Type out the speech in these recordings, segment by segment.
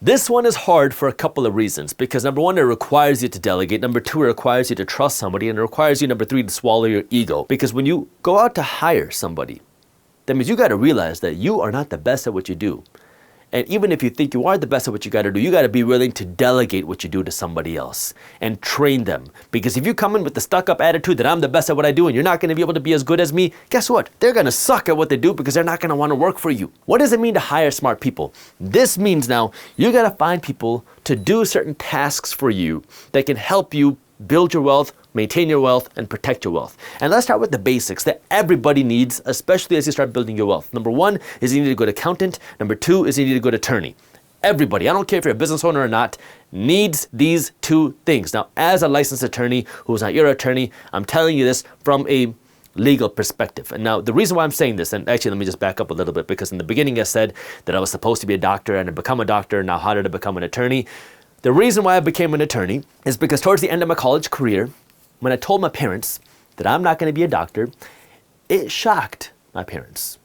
This one is hard for a couple of reasons because number one, it requires you to delegate. Number two, it requires you to trust somebody. And it requires you, number three, to swallow your ego. Because when you go out to hire somebody, that means you got to realize that you are not the best at what you do. And even if you think you are the best at what you got to do, you got to be willing to delegate what you do to somebody else and train them. Because if you come in with the stuck-up attitude that I'm the best at what I do and you're not going to be able to be as good as me, guess what? They're going to suck at what they do because they're not going to want to work for you. What does it mean to hire smart people? This means now you got to find people to do certain tasks for you that can help you build your wealth, maintain your wealth, and protect your wealth. And let's start with the basics that everybody needs, especially as you start building your wealth. Number one is you need a good accountant. Number two is you need a good attorney. Everybody, I don't care if you're a business owner or not, needs these two things. Now, as a licensed attorney who's not your attorney, I'm telling you this from a legal perspective. And now the reason why I'm saying this, and actually let me just back up a little bit, because in the beginning I said that I was supposed to be a doctor and to become a doctor. Now, how did I become an attorney? The reason why I became an attorney is because towards the end of my college career, when I told my parents that I'm not going to be a doctor, it shocked my parents.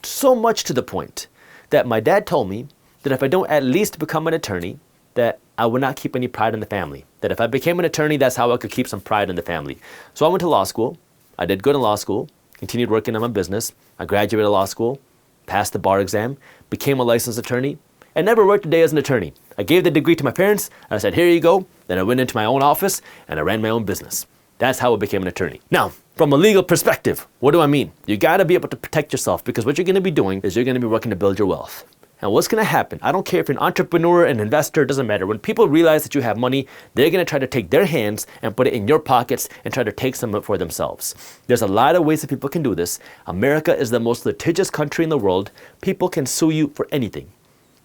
So much to the point that my dad told me that if I don't at least become an attorney, that I would not keep any pride in the family. That if I became an attorney, that's how I could keep some pride in the family. So I went to law school. I did good in law school, continued working on my business. I graduated law school, passed the bar exam, became a licensed attorney, and never worked a day as an attorney. I gave the degree to my parents, and I said, here you go. Then I went into my own office, and I ran my own business. That's how I became an attorney. Now, from a legal perspective, what do I mean? You gotta be able to protect yourself, because what you're gonna be doing is you're gonna be working to build your wealth. And what's gonna happen? I don't care if you're an entrepreneur, an investor, it doesn't matter. When people realize that you have money, they're gonna try to take their hands and put it in your pockets and try to take some of it for themselves. There's a lot of ways that people can do this. America is the most litigious country in the world. People can sue you for anything.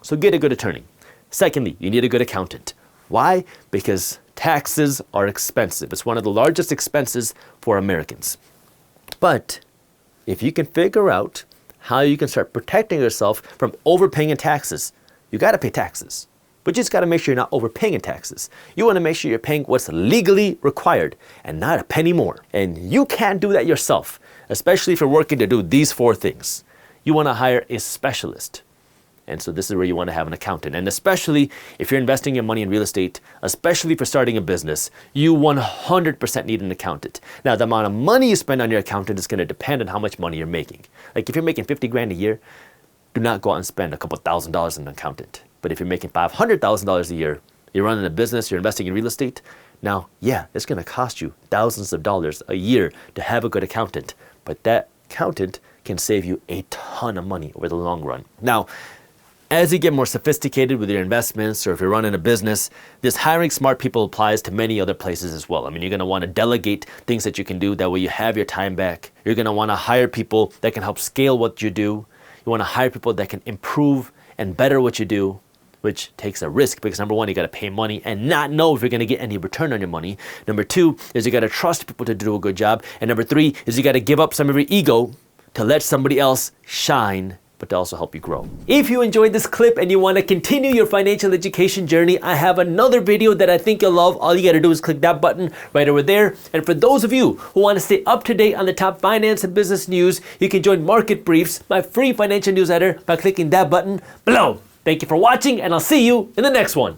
So get a good attorney. Secondly, you need a good accountant. Why? Because taxes are expensive. It's one of the largest expenses for Americans. But if you can figure out how you can start protecting yourself from overpaying in taxes, you got to pay taxes. But you just got to make sure you're not overpaying in taxes. You want to make sure you're paying what's legally required and not a penny more. And you can't do that yourself, especially if you're working to do these four things. You want to hire a specialist. And so this is where you want to have an accountant. And especially if you're investing your money in real estate, especially for starting a business, you 100% need an accountant. Now, the amount of money you spend on your accountant is going to depend on how much money you're making. Like if you're making 50 grand a year, do not go out and spend a couple $1,000s on an accountant. But if you're making $500,000 a year, you're running a business, you're investing in real estate, now, yeah, it's going to cost you thousands of dollars a year to have a good accountant. But that accountant can save you a ton of money over the long run. Now, as you get more sophisticated with your investments, or if you're running a business, this hiring smart people applies to many other places as well. I mean, you're going to want to delegate things that you can do. That way you have your time back. You're going to want to hire people that can help scale what you do. You want to hire people that can improve and better what you do, which takes a risk because number one, you got to pay money and not know if you're going to get any return on your money. Number two is you got to trust people to do a good job. And number three is you got to give up some of your ego to let somebody else shine, but to also help you grow. If you enjoyed this clip and you want to continue your financial education journey, I have another video that I think you'll love. All you got to do is click that button right over there. And for those of you who want to stay up to date on the top finance and business news, you can join Market Briefs, my free financial newsletter, by clicking that button below. Thank you for watching, and I'll see you in the next one.